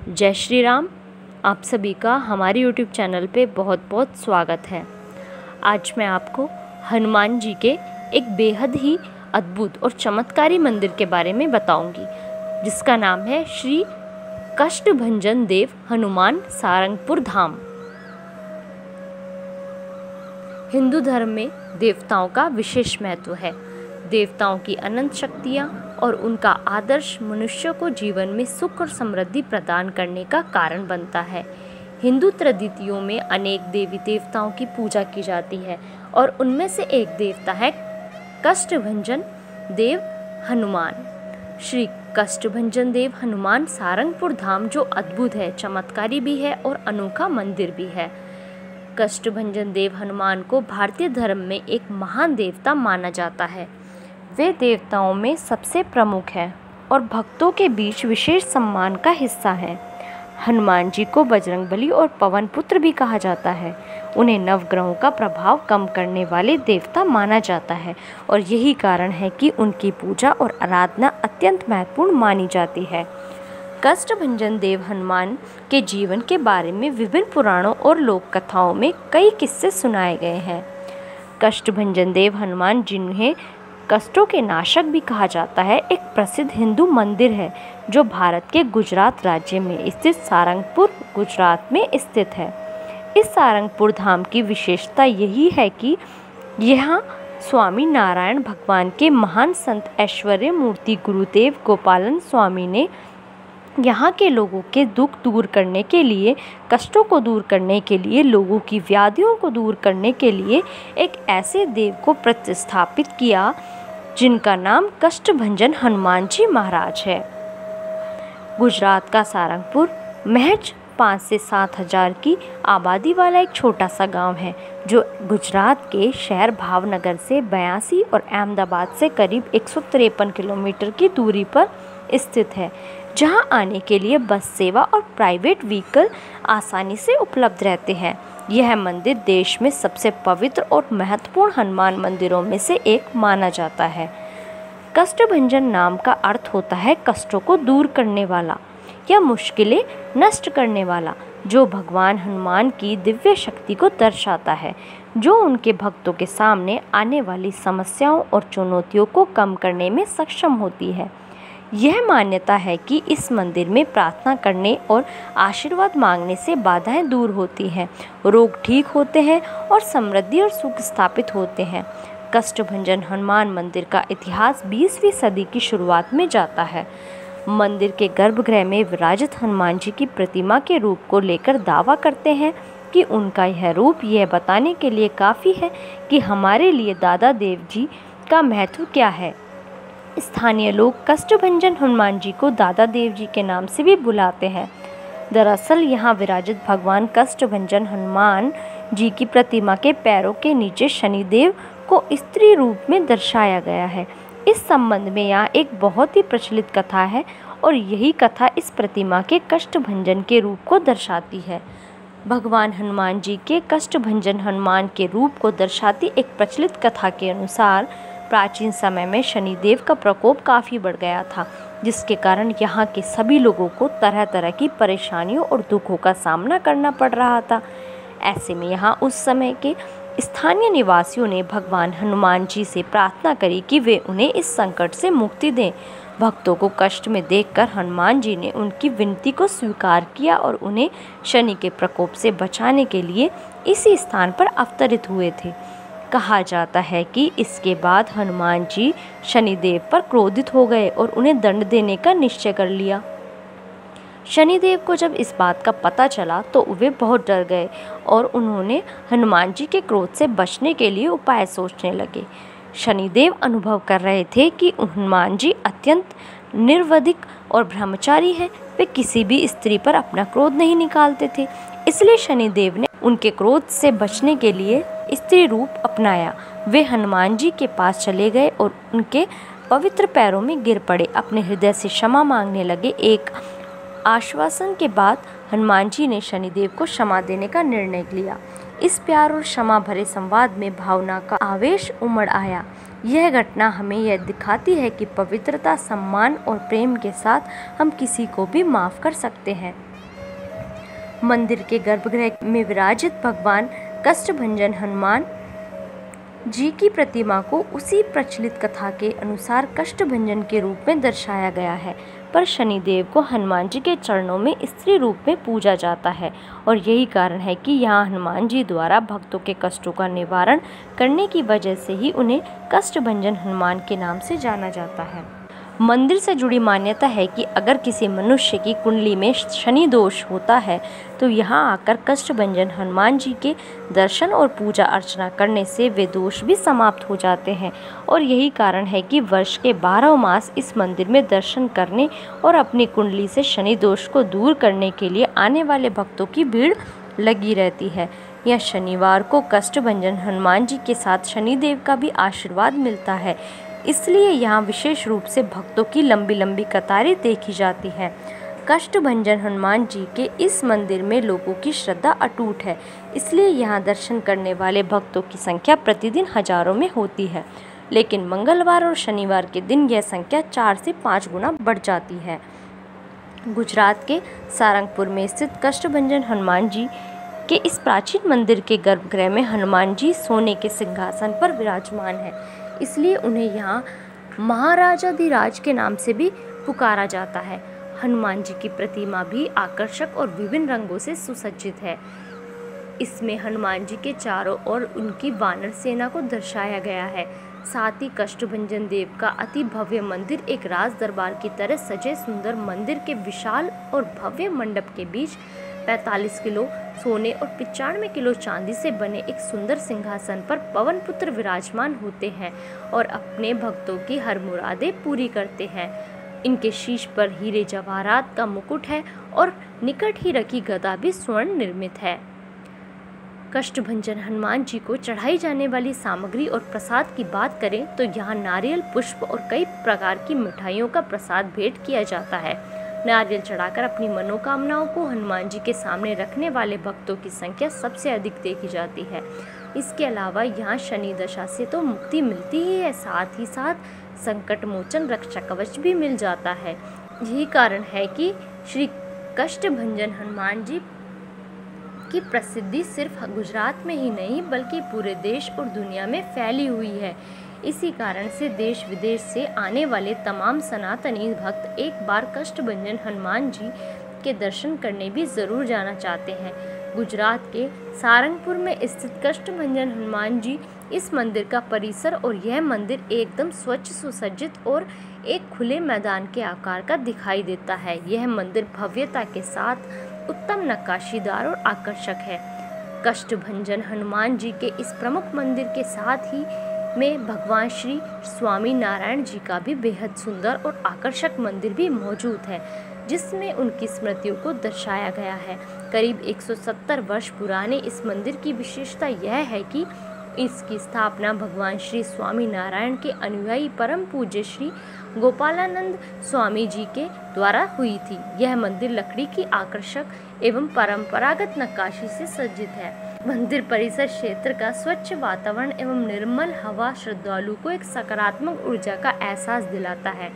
जय श्री राम। आप सभी का हमारे YouTube चैनल पे बहुत बहुत स्वागत है। आज मैं आपको हनुमान जी के एक बेहद ही अद्भुत और चमत्कारी मंदिर के बारे में बताऊंगी, जिसका नाम है श्री कष्टभंजन देव हनुमान सारंगपुर धाम। हिंदू धर्म में देवताओं का विशेष महत्व है। देवताओं की अनंत शक्तियाँ और उनका आदर्श मनुष्य को जीवन में सुख और समृद्धि प्रदान करने का कारण बनता है। हिंदू त्रिदेवियों में अनेक देवी देवताओं की पूजा की जाती है और उनमें से एक देवता है कष्टभंजन देव हनुमान। श्री कष्टभंजन देव हनुमान सारंगपुर धाम जो अद्भुत है, चमत्कारी भी है और अनोखा मंदिर भी है। कष्टभंजन देव हनुमान को भारतीय धर्म में एक महान देवता माना जाता है। वे देवताओं में सबसे प्रमुख हैं और भक्तों के बीच विशेष सम्मान का हिस्सा हैं। हनुमान जी को बजरंगबली और पवन पुत्र भी कहा जाता है। उन्हें नवग्रहों का प्रभाव कम करने वाले देवता माना जाता है और यही कारण है कि उनकी पूजा और आराधना अत्यंत महत्वपूर्ण मानी जाती है। कष्टभंजन देव हनुमान के जीवन के बारे में विभिन्न पुराणों और लोक कथाओं में कई किस्से सुनाए गए हैं। कष्टभंजन देव हनुमान, जिन्हें कष्टों के नाशक भी कहा जाता है, एक प्रसिद्ध हिंदू मंदिर है जो भारत के गुजरात राज्य में स्थित सारंगपुर, गुजरात में स्थित है। इस सारंगपुर धाम की विशेषता यही है कि यहाँ स्वामी नारायण भगवान के महान संत ऐश्वर्य मूर्ति गुरुदेव गोपालन स्वामी ने यहाँ के लोगों के दुख दूर करने के लिए, कष्टों को दूर करने के लिए, लोगों की व्याधियों को दूर करने के लिए एक ऐसे देव को प्रतिस्थापित किया जिनका नाम कष्टभंजन हनुमान जी महाराज है। गुजरात का सारंगपुर महज 5 से 7 हज़ार की आबादी वाला एक छोटा सा गांव है जो गुजरात के शहर भावनगर से 82 और अहमदाबाद से करीब 153 किलोमीटर की दूरी पर स्थित है, जहां आने के लिए बस सेवा और प्राइवेट व्हीकल आसानी से उपलब्ध रहते हैं। यह मंदिर देश में सबसे पवित्र और महत्वपूर्ण हनुमान मंदिरों में से एक माना जाता है। कष्टभंजन नाम का अर्थ होता है कष्टों को दूर करने वाला या मुश्किलें नष्ट करने वाला, जो भगवान हनुमान की दिव्य शक्ति को दर्शाता है, जो उनके भक्तों के सामने आने वाली समस्याओं और चुनौतियों को कम करने में सक्षम होती है। यह मान्यता है कि इस मंदिर में प्रार्थना करने और आशीर्वाद मांगने से बाधाएं दूर होती हैं, रोग ठीक होते हैं और समृद्धि और सुख स्थापित होते हैं। कष्टभंजन हनुमान मंदिर का इतिहास 20वीं सदी की शुरुआत में जाता है। मंदिर के गर्भगृह में विराजित हनुमान जी की प्रतिमा के रूप को लेकर दावा करते हैं कि उनका यह रूप यह बताने के लिए काफ़ी है कि हमारे लिए दादा देव जी का महत्व क्या है। स्थानीय लोग कष्टभंजन हनुमान जी को दादा देव जी के नाम से भी बुलाते हैं। दरअसल यहाँ विराजित भगवान कष्टभंजन हनुमान जी की प्रतिमा के पैरों के नीचे शनिदेव को स्त्री रूप में दर्शाया गया है। इस संबंध में यहाँ एक बहुत ही प्रचलित कथा है और यही कथा इस प्रतिमा के कष्टभंजन के रूप को दर्शाती है। भगवान हनुमान जी के कष्टभंजन हनुमान के रूप को दर्शाती एक प्रचलित कथा के अनुसार प्राचीन समय में शनिदेव का प्रकोप काफ़ी बढ़ गया था, जिसके कारण यहाँ के सभी लोगों को तरह तरह की परेशानियों और दुखों का सामना करना पड़ रहा था। ऐसे में यहाँ उस समय के स्थानीय निवासियों ने भगवान हनुमान जी से प्रार्थना करी कि वे उन्हें इस संकट से मुक्ति दें। भक्तों को कष्ट में देखकर हनुमान जी ने उनकी विनती को स्वीकार किया और उन्हें शनि के प्रकोप से बचाने के लिए इसी स्थान पर अवतरित हुए थे। कहा जाता है कि इसके बाद हनुमान जी शनिदेव पर क्रोधित हो गए और उन्हें दंड देने का निश्चय कर लिया। शनिदेव को जब इस बात का पता चला तो वे बहुत डर गए और उन्होंने हनुमान जी के क्रोध से बचने के लिए उपाय सोचने लगे। शनिदेव अनुभव कर रहे थे कि हनुमान जी अत्यंत निर्वधिक और ब्रह्मचारी हैं। वे किसी भी स्त्री पर अपना क्रोध नहीं निकालते थे, इसलिए शनिदेव ने उनके क्रोध से बचने के लिए स्त्री रूप अपनाया। वे हनुमान जी के पास चले गए और उनके पवित्र पैरों में गिर पड़े, अपने हृदय से क्षमा मांगने लगे। एक आश्वासन के बाद हनुमान जी ने शनिदेव को क्षमा देने का निर्णय लिया। इस प्यार और क्षमा भरे संवाद में भावना का आवेश उमड़ आया। यह घटना हमें यह दिखाती है कि पवित्रता, सम्मान और प्रेम के साथ हम किसी को भी माफ़ कर सकते हैं। मंदिर के गर्भगृह में विराजित भगवान कष्टभंजन हनुमान जी की प्रतिमा को उसी प्रचलित कथा के अनुसार कष्टभंजन के रूप में दर्शाया गया है, पर शनिदेव को हनुमान जी के चरणों में स्त्री रूप में पूजा जाता है और यही कारण है कि यहाँ हनुमान जी द्वारा भक्तों के कष्टों का निवारण करने की वजह से ही उन्हें कष्टभंजन हनुमान के नाम से जाना जाता है। मंदिर से जुड़ी मान्यता है कि अगर किसी मनुष्य की कुंडली में शनि दोष होता है तो यहाँ आकर कष्टभंजन हनुमान जी के दर्शन और पूजा अर्चना करने से वे दोष भी समाप्त हो जाते हैं और यही कारण है कि वर्ष के 12 मास इस मंदिर में दर्शन करने और अपनी कुंडली से शनि दोष को दूर करने के लिए आने वाले भक्तों की भीड़ लगी रहती है। यह शनिवार को कष्टभंजन हनुमान जी के साथ शनिदेव का भी आशीर्वाद मिलता है, इसलिए यहाँ विशेष रूप से भक्तों की लंबी लंबी कतारें देखी जाती हैं। कष्टभंजन हनुमान जी के इस मंदिर में लोगों की श्रद्धा अटूट है, इसलिए यहाँ दर्शन करने वाले भक्तों की संख्या प्रतिदिन हजारों में होती है, लेकिन मंगलवार और शनिवार के दिन यह संख्या 4 से 5 गुना बढ़ जाती है। गुजरात के सारंगपुर में स्थित कष्टभंजन हनुमान जी के इस प्राचीन मंदिर के गर्भगृह में हनुमान जी सोने के सिंहासन पर विराजमान है, इसलिए उन्हें यहाँ महाराजाधिराज के नाम से भी पुकारा जाता है। हनुमान जी की प्रतिमा भी आकर्षक और विभिन्न रंगों से सुसज्जित है। इसमें हनुमान जी के चारों ओर उनकी वानर सेना को दर्शाया गया है। साथ ही कष्टभंजन देव का अति भव्य मंदिर एक राज दरबार की तरह सजे सुंदर मंदिर के विशाल और भव्य मंडप के बीच 45 किलो सोने और 95 किलो चांदी से बने एक सुंदर सिंहासन पर पवन पुत्र विराजमान होते हैं और अपने भक्तों की हर मुरादें पूरी करते हैं। इनके शीश पर हीरे जवाहरात का मुकुट है और निकट ही रखी गदा भी स्वर्ण निर्मित है। कष्टभंजन हनुमान जी को चढ़ाई जाने वाली सामग्री और प्रसाद की बात करें तो यहाँ नारियल, पुष्प और कई प्रकार की मिठाइयों का प्रसाद भेंट किया जाता है। नारियल चढ़ाकर अपनी मनोकामनाओं को हनुमान जी के सामने रखने वाले भक्तों की संख्या सबसे अधिक देखी जाती है। इसके अलावा यहाँ शनि दशा से तो मुक्ति मिलती ही है, साथ ही साथ संकट मोचन रक्षा कवच भी मिल जाता है। यही कारण है कि श्री कष्टभंजन हनुमान जी की प्रसिद्धि सिर्फ गुजरात में ही नहीं बल्कि पूरे देश और दुनिया में फैली हुई है। इसी कारण से देश विदेश से आने वाले तमाम सनातनी भक्त एक बार कष्टभंजन हनुमान जी के दर्शन करने भी ज़रूर जाना चाहते हैं। गुजरात के सारंगपुर में स्थित कष्टभंजन हनुमान जी इस मंदिर का परिसर और यह मंदिर एकदम स्वच्छ, सुसज्जित और एक खुले मैदान के आकार का दिखाई देता है। यह मंदिर भव्यता के साथ उत्तम नक्काशीदार और आकर्षक है। कष्टभंजन हनुमान जी के इस प्रमुख मंदिर के साथ ही में भगवान श्री स्वामी नारायण जी का भी बेहद सुंदर और आकर्षक मंदिर भी मौजूद है, जिसमें उनकी स्मृतियों को दर्शाया गया है। करीब 170 वर्ष पुराने इस मंदिर की विशेषता यह है कि इसकी स्थापना भगवान श्री स्वामी नारायण के अनुयायी परम पूज्य श्री गोपालानंद स्वामी जी के द्वारा हुई थी। यह मंदिर लकड़ी की आकर्षक एवं परंपरागत नक्काशी से सज्जित है। मंदिर परिसर क्षेत्र का स्वच्छ वातावरण एवं निर्मल हवा श्रद्धालु को एक सकारात्मक ऊर्जा का एहसास दिलाता है।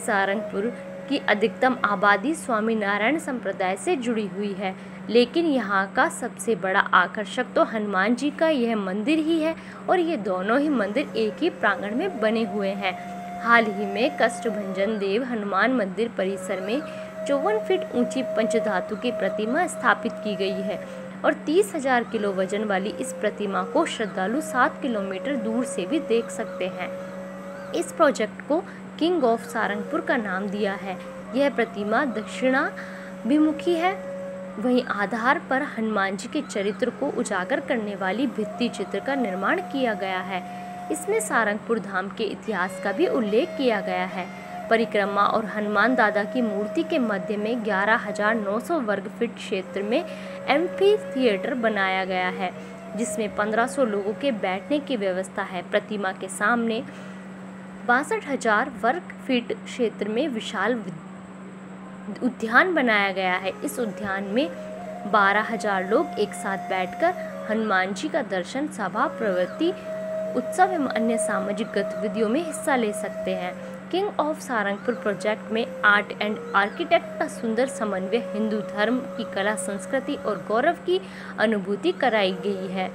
सारंगपुर की अधिकतम आबादी स्वामीनारायण संप्रदाय से जुड़ी हुई है, लेकिन यहाँ का सबसे बड़ा आकर्षक तो हनुमान जी का यह मंदिर ही है और ये दोनों ही मंदिर एक ही प्रांगण में बने हुए हैं। हाल ही में कष्टभंजन देव हनुमान मंदिर परिसर में 54 फीट ऊंची पंचधातु की प्रतिमा स्थापित की गई है और 30,000 किलो वजन वाली इस प्रतिमा को श्रद्धालु 7 किलोमीटर दूर से भी देख सकते हैं। इस प्रोजेक्ट को किंग ऑफ सारंगपुर का नाम दिया है। यह प्रतिमा दक्षिणाभिमुखी है। वहीं आधार पर हनुमान जी के चरित्र को उजागर करने वाली भित्ति चित्र का निर्माण किया गया है। इसमें सारंगपुर धाम के इतिहास का भी उल्लेख किया गया है। परिक्रमा और हनुमान दादा की मूर्ति के मध्य में 11,900 वर्ग फीट क्षेत्र में एम्फी थिएटर बनाया गया है, जिसमें 1,500 लोगों के बैठने की व्यवस्था है। प्रतिमा के सामने 62,000 वर्ग फीट क्षेत्र में विशाल उद्यान बनाया गया है। इस उद्यान में 12,000 लोग एक साथ बैठकर हनुमान जी का दर्शन, सभा, प्रवृत्ति, उत्सव एवं अन्य सामाजिक गतिविधियों में हिस्सा ले सकते हैं। किंग ऑफ सारंगपुर प्रोजेक्ट में आर्ट एंड आर्किटेक्ट का सुंदर समन्वय हिंदू धर्म की कला, संस्कृति और गौरव की अनुभूति कराई गई है।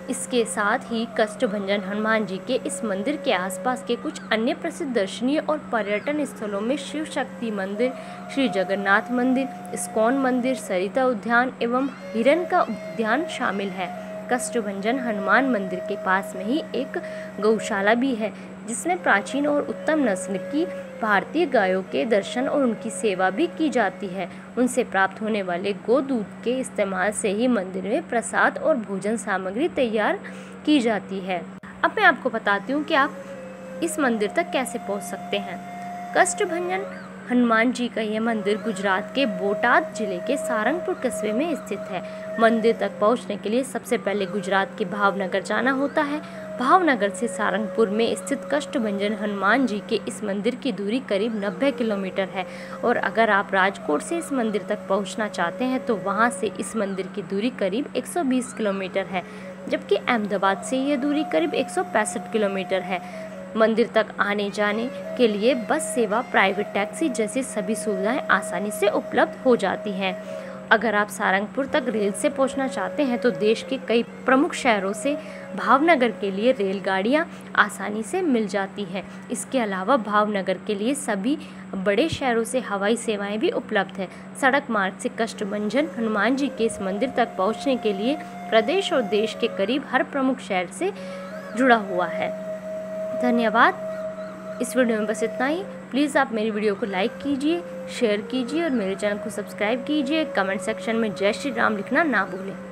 इसके साथ ही कष्टभंजन हनुमान जी के इस मंदिर के आसपास के कुछ अन्य प्रसिद्ध दर्शनीय और पर्यटन स्थलों में शिव शक्ति मंदिर, श्री जगन्नाथ मंदिर, इस्कॉन मंदिर, सरिता उद्यान एवं हिरन का उद्यान शामिल है। कष्टभंजन हनुमान मंदिर के पास में ही एक गौशाला भी है, जिसमें प्राचीन और उत्तम नस्ल की भारतीय गायों के दर्शन और उनकी सेवा भी की जाती है। उनसे प्राप्त होने वाले गोदूध के इस्तेमाल से ही मंदिर में प्रसाद और भोजन सामग्री तैयार की जाती है। अब मैं आपको बताती हूँ कि आप इस मंदिर तक कैसे पहुँच सकते हैं। कष्टभंजन हनुमान जी का यह मंदिर गुजरात के बोटाद जिले के सारंगपुर कस्बे में स्थित है। मंदिर तक पहुंचने के लिए सबसे पहले गुजरात के भावनगर जाना होता है। भावनगर से सारंगपुर में स्थित कष्टभंजन हनुमान जी के इस मंदिर की दूरी करीब 90 किलोमीटर है और अगर आप राजकोट से इस मंदिर तक पहुंचना चाहते हैं तो वहां से इस मंदिर की दूरी करीब 120 किलोमीटर है, जबकि अहमदाबाद से यह दूरी करीब 165 किलोमीटर है। मंदिर तक आने जाने के लिए बस सेवा, प्राइवेट टैक्सी जैसी सभी सुविधाएं आसानी से उपलब्ध हो जाती हैं। अगर आप सारंगपुर तक रेल से पहुंचना चाहते हैं तो देश के कई प्रमुख शहरों से भावनगर के लिए रेलगाड़ियां आसानी से मिल जाती हैं। इसके अलावा भावनगर के लिए सभी बड़े शहरों से हवाई सेवाएं भी उपलब्ध हैं। सड़क मार्ग से कष्टभंजन हनुमान जी के इस मंदिर तक पहुंचने के लिए प्रदेश और देश के करीब हर प्रमुख शहर से जुड़ा हुआ है। धन्यवाद। इस वीडियो में बस इतना ही। प्लीज़ आप मेरी वीडियो को लाइक कीजिए, शेयर कीजिए और मेरे चैनल को सब्सक्राइब कीजिए। कमेंट सेक्शन में जय श्री राम लिखना ना भूलें।